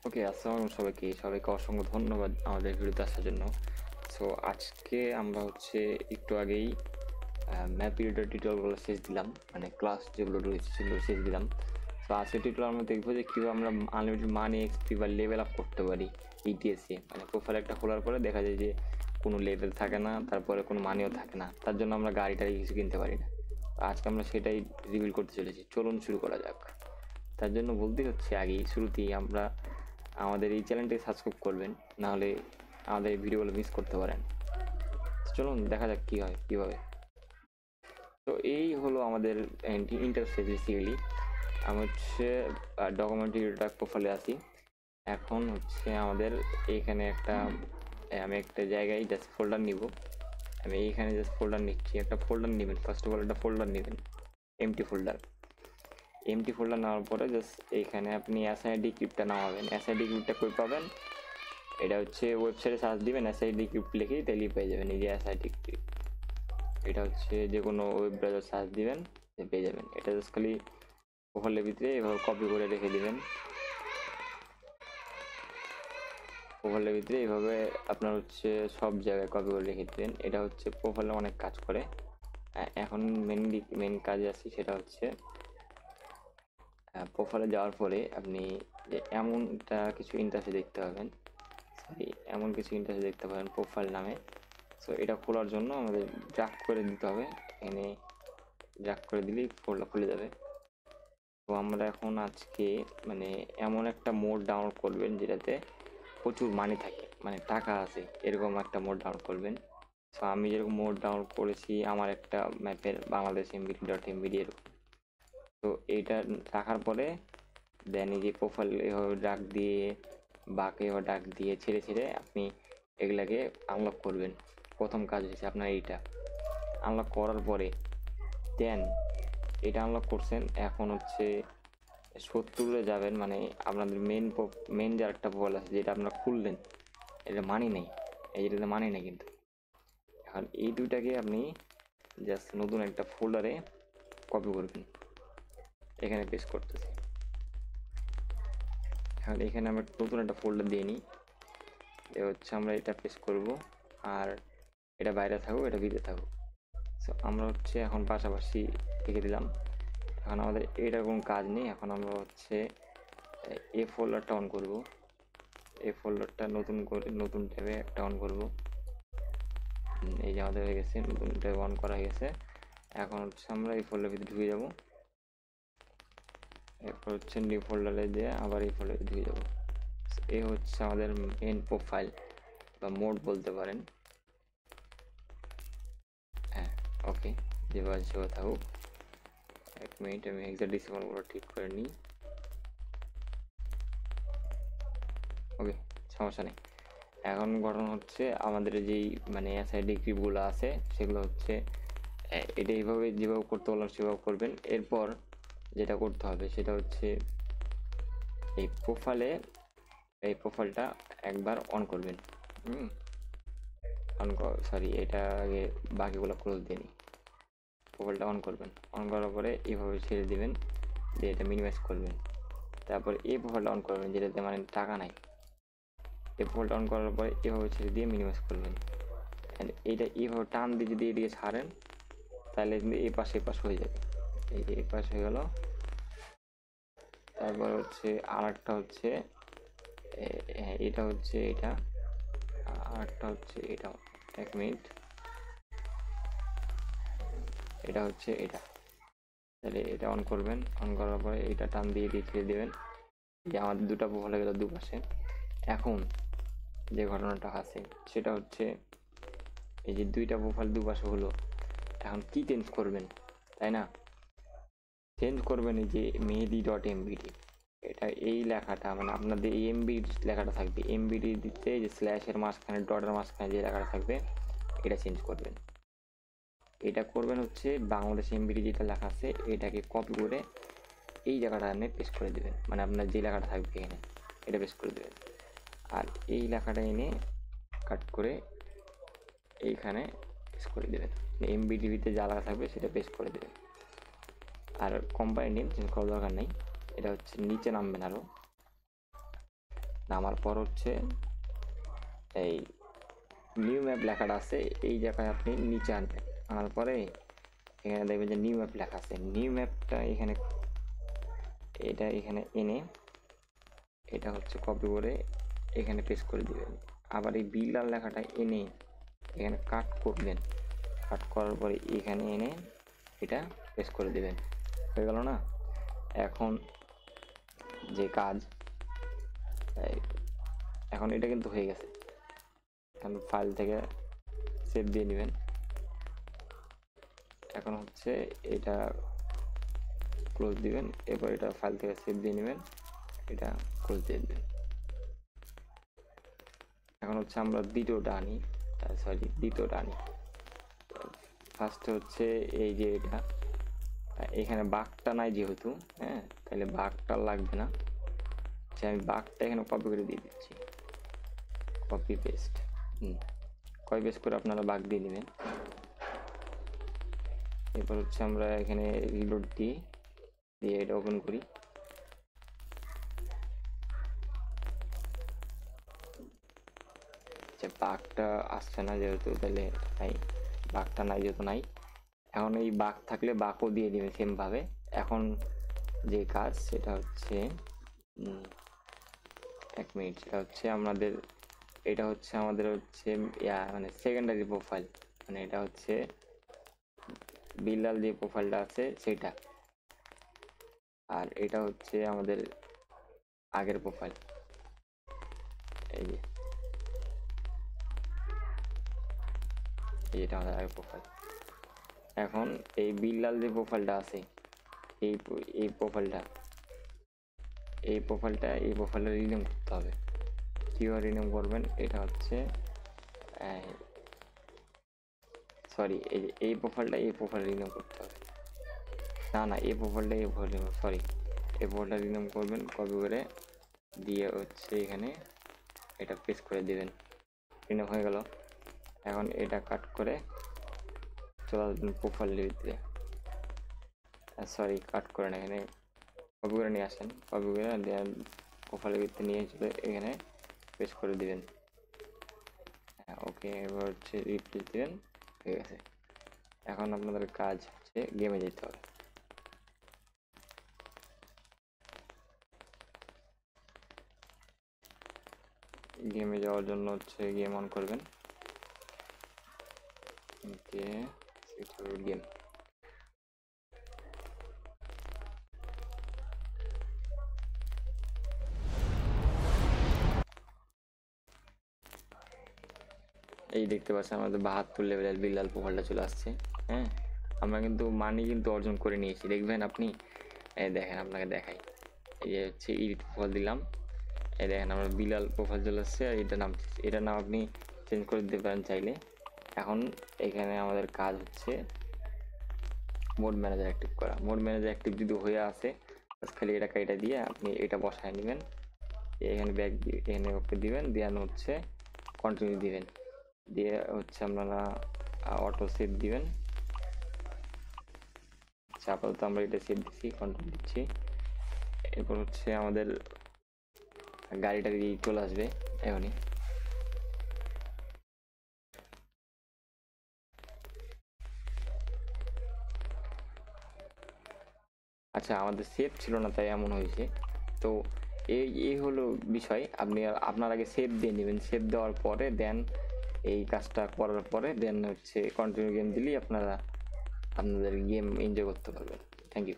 ওকে, আসসালামু সবাইকে সবাইকে অসংখ্য ধন্যবাদ আমাদের ভিডিওতে আসার জন্য। সো আজকে আমরা একটু আগেই ম্যাপ রিডার টিউটোরিয়ালগুলো শেষ দিলাম, মানে ক্লাস যেগুলো রয়েছে সেগুলো শেষ দিলাম। তো আজকে টিউটোরিয়াল আমরা দেখবো যে কীভাবে আমরা আনলিমিটেড মানি এক্সপি বা লেভেল আপ করতে পারি ইটিএসে। মানে প্রোফাইল একটা খোলার পরে দেখা যায় যে কোনো লেভেল থাকে না, তারপরে কোনো মানিও থাকে না, তার জন্য আমরা গাড়ি কিছু কিনতে পারি না। আজকে আমরা সেটাই রিভিল করতে চলেছি। চলুন শুরু করা যাক। তার জন্য বলতেই হচ্ছে আগেই শুরুতেই আমরা আমাদের এই চ্যানেলটি সাবস্ক্রাইব করবেন, নাহলে আমাদের এই ভিডিওগুলো মিস করতে পারেন। চলুন দেখা যাক কী হয় কীভাবে। তো এই হলো আমাদের ইন্টারফেস। বেসিক্যালি আমি ডকুমেন্ট রিডার প্রোফাইলে আছি। এখন আমাদের এইখানে আমি একটা জায়গায় জাস্ট ফোল্ডার নিব। আমি এইখানে জাস্ট ফোল্ডার নিচ্ছি। একটা ফোল্ডার নেবেন, ফার্স্ট অফ অল একটা ফোল্ডার নেবেন, এমটি ফোল্ডার নেওয়ার পরে জাস্ট এইখানে আপনি এসআইডি ক্রিপ্টটা নামাবেন। এসআইডি ক্রিপ্টটা কই পাবেন? এটা ওয়েবসাইটে সার্চ দিবেন এসআইডি ক্রিপ্ট লিখেই, তাহলেই পেয়ে যাবেন। এই যে এসআইডি ক্রিপ্ট, এটা যে কোনো ওয়েব ব্রাউজার সার্চ দিবেন, পেয়ে যাবেন। এটা জাস্ট খালি প্রোফাইলের ভিতরে এভাবে কপি করে রেখে দিবেন। প্রোফাইলের ভিতরে এইভাবে আপনার সব জায়গায় কপি করে রেখে দিবেন। এটা প্রোফাইলে অনেক কাজ করে। এখন মেন কাজে আসি, সেটা প্রোফাইলে যাওয়ার পরে আপনি এমনটা কিছু ইন্টারফেস দেখতে পাবেন। এমন কিছু ইন্টারফেস দেখতে পাবেন প্রোফাইল নামে। সো এটা খোলার জন্য আমাদের ড্র্যাগ করে দিতে হবে। এখানে ড্র্যাগ করে দিলেই ফোল্ডার খুলে যাবে। তো আমরা এখন আজকে এমন একটা মোড ডাউনলোড করবেন যেটাতে প্রচুর মানি থাকে, মানে টাকা আছে, এরকম একটা মোড ডাউনলোড করবেন। সো আমি যেরকম মোড ডাউনলোড করেছি আমার একটা ম্যাপের বাংলাদেশ MBD.MBD এরকম। তো এইটা রাখার পরে দেন এই যে প্রোফাইল এভাবে ডাক দিয়ে বাকে এভাবে ডাক দিয়ে ছেড়ে ছেড়ে আপনি এগুলাকে আনলক করবেন। প্রথম কাজ হচ্ছে আপনার এইটা আনলক করার পরে দেন এটা আনলক করছেন। এখন 70-এ যাবেন, মানে আপনাদের মেন যার একটা প্রোফাইল আছে যেটা আপনারা খুললেন, এটা মানি নেই, এইটাতে মানি নেই। কিন্তু এখন এই দুইটাকে আপনি জাস্ট নতুন একটা ফোল্ডারে কপি করবেন। এখানে পেস্ট করতেছি। এখন এখানে আমরা নতুন একটা ফোল্ডার দিয়ে নিই। আমরা এটা পেস্ট করব, আর এটা বাইরে থাকুক, এটা ভিতরে থাকুক। সো আমরা এখন পাশাপাশি রেখে দিলাম। এখন আমাদের এটার কোনো কাজ নেই। এখন আমরা এই ফোল্ডারটা অন করব। এই ফোল্ডারটা নতুন ট্যাবে একটা অন করব। এই যে আমাদের হয়ে গেছে, নতুন ট্যাব অন করা হয়ে গেছে। এখন আমরা এই ফোল্ডারের ভিতরে ঢুকে যাব। এরপর নিউ ফোল্ডারে দিয়ে আবার এই ফোল্ডারে ঢুকে যাব। এই আমাদের মেন প্রোফাইল বা মোড বলতে পারেন। হ্যাঁ, ওকে, যেভাবে সেভাবে থাকুক। এক মিনিট, আমি এক্সাক্ট ডিসিমালগুলো ঠিক করে নিই। ওকে, সমস্যা নেই। এখন ঘটনা আমাদের যেই এসআইডি ক্রিপ্টগুলো আছে সেগুলো এটা এইভাবে যেভাবে করতে বললাম সেভাবে করবেন। এরপর যেটা করতে হবে সেটা এই প্রোফাইলটা একবার অন করবেন। এটা আগে বাকিগুলো ক্লোজ দিয়ে নিই। প্রোফাইলটা অন করবেন, অন করার পরে এইভাবে ছেড়ে দিবেন, দিয়ে এটা মিনিমাইজ করবেন। তারপর এই প্রোফাইলটা অন করবেন যেটাতে টাকা নাই। এই প্রোফাইলটা অন করার পরে এভাবে ছেড়ে দিয়ে মিনিমাইজ করবেন। এইটা এইভাবে টান দিয়ে যদি এদিকে ছাড়েন তাহলে কিন্তু এই পাশে হয়ে যাবে। এই যে এই পাশ হয়ে গেল। তারপর আর একটা এটা এটা আর একটা এটা। এক মিনিট, এটা এটা। তাহলে এটা অন করবেন, অন করার পরে এটা টান দিয়ে ছেড়ে দেবেন। যে আমাদের দুটা প্রোফাইল হয়ে গেল দুপাশে। এখন যে ঘটনাটা আছে সেটা এই যে দুইটা প্রোফাইল দুপাশে হলো, এখন কি চেঞ্জ করবেন, তাই না? চেঞ্জ করবেন এই যে মেহেদি.MBD। এটা এই লেখাটা আপনাদের এই MBD লেখাটা থাকবে, MBD দিতে যে স্ল্যাশের মাঝখানে ডটের মাঝখানে যে লেখাটা থাকবে এটা চেঞ্জ করবেন। এটা করবেন বাংলাদেশ MBD যেটা লেখা আছে এটাকে কপি করে এই জায়গাটা আপনি পেস্ট করে দেবেন। আপনার যে লেখাটা থাকবে এখানে এটা পেস্ট করে দেবেন। আর এই লেখাটা এনে কাট করে এইখানে পেস্ট করে দেবেন। MBDতে যা লেখা থাকবে সেটা পেস্ট করে দেবেন। আর কোম্পানি নেম চেঞ্জ করার দরকার নেই। এটা নিচে নামবেন, আরও নামার পর হচ্ছে এই নিউ ম্যাপ লেখাটা আছে, এই জায়গায় আপনি নিচে আনবেন। আনার পরে এখানে দেখবেন যে নিউ ম্যাপ লেখা আছে, নিউ ম্যাপটা এখানে এটা এখানে এনে এটা হচ্ছে কপি করে এখানে পেস্ট করে দিবেন। আবার এই বিল্ডার লেখাটা এনে এখানে কাট করবেন, কাট করার পরে এখানে এনে এটা পেস্ট করে দিবেন। হয়ে গেল না? এখন যে কাজ, এখন এটা কিন্তু হয়ে গেছে। এখন ফাইল থেকে সেভ দিয়ে নেবেন। এখন হচ্ছে এটা ক্লোজ দিবেন, এরপর এটা ফাইল থেকে সেভ দিয়ে নেবেন, এটা ক্লোজ দিয়ে দেবেন। এখন হচ্ছে আমরা দ্বিতীয়টা আনি, ফার্স্ট হচ্ছে এই যে এটা, এখানে বাঘটা নাই যেহেতু, হ্যাঁ, তাহলে বাঘটা লাগবে না। আমি বাঘটা এখানে কপি করে দিয়ে দিচ্ছি, কপি পেস্ট। কপি পেস্ট করে আপনারা বাঘ দিয়ে নেবেন। এরপর হচ্ছে আমরা এখানে রিলোড দিয়ে এটা ওপেন করি। বাঘটা আসছে না যেহেতু, তাহলে নাই, বাঘটা নাই যেহেতু নাই। এখন এই বাঘ থাকলে বাঘও দিয়ে দিবে সেম ভাবে। এখন যে কাজ সেটা হচ্ছে 1 মিনিট, সেটা হচ্ছে এটা হচ্ছে আমাদের হচ্ছে মানে সেকেন্ডারি প্রোফাইল, মানে এটা হচ্ছে বিল্লাল যে প্রোফাইলটা আছে সেটা, আর এটা হচ্ছে আমাদের আগের প্রোফাইল, এই যে এটা আমাদের আগের প্রোফাইল। এখন এই বিল্লাল যে প্রোফাইলটা আছে, এই প্রোফাইলটা রিনেম করতে হবে। কীভাবে রিনেম করবেন, এটা হচ্ছে সরি, এই প্রোফাইলটা রিনেম করতে হবে। না এই প্রোফাইলটা সরি, এই প্রোফাইলটা রিনেম করবেন, কপি করে দিয়ে হচ্ছে এখানে এটা পেস্ট করে দিবেন। রিনেম হয়ে গেল। এখন এটা কাট করে চলে আসবেন প্রোফাইলের ভিতরে, সরি কাট করে না, এখানে কপি করে নিয়ে আসেন, কপি করে প্রোফাইলের ভিতরে নিয়ে চলে এখানে পেস্ট করে দিবেন। ওকে, এবার হচ্ছে রিপ্লেস দিবেন, হয়ে গেছে। এখন আপনাদের কাজ হচ্ছে গেমে যেতে হবে। গেমে যাওয়ার জন্য হচ্ছে গেম অন করবেন, গেম। এই দেখতে পাচ্ছেন আমাদের 72 লেভেলের বিল্লাল প্রোফাইলটা চলে আসছে। হ্যাঁ, আমরা কিন্তু মানি কিন্তু অর্জন করে নিয়েছি, দেখবেন আপনি। দেখেন, আপনাকে দেখাই, এই যে হচ্ছে এডিট প্রোফাইল দিলাম, এই দেখেন আমার বিল্লাল প্রোফাইল চলে আসছে। আর এটার নাম আপনি চেঞ্জ করে দিতে পারেন চাইলে। এখন এখানে আমাদের কাজ হচ্ছে মোড ম্যানেজার অ্যাক্টিভ করা। মোড ম্যানেজার অ্যাক্টিভ যদি হয়ে আসে, খালি এটা দিয়ে আপনি এটা বসায় নেবেন, এখানে ব্যাক এখানে ওকে দিবেন, দেওয়ানো হচ্ছে কন্টিনিউ দিবেন, দিয়ে হচ্ছে আপনারা অটো সেভ দিবেন। আপাতত আমরা এটা সেভ দিচ্ছি, কন্টিনিউ দিচ্ছি। এরপর হচ্ছে আমাদের গাড়িটা দিয়ে চলে আসবে এখনই। আচ্ছা, আমাদের সেভ ছিল না তাই এমন হয়েছে। তো এই হলো বিষয়। আপনার আগে সেভ দিয়ে নেবেন, সেভ দেওয়ার পরে দেন এই কাজটা করার পরে দেন হচ্ছে কন্টিনিউ গেম দিলেই আপনারা আপনাদের গেম এনজয় করতে পারবেন। Thank you.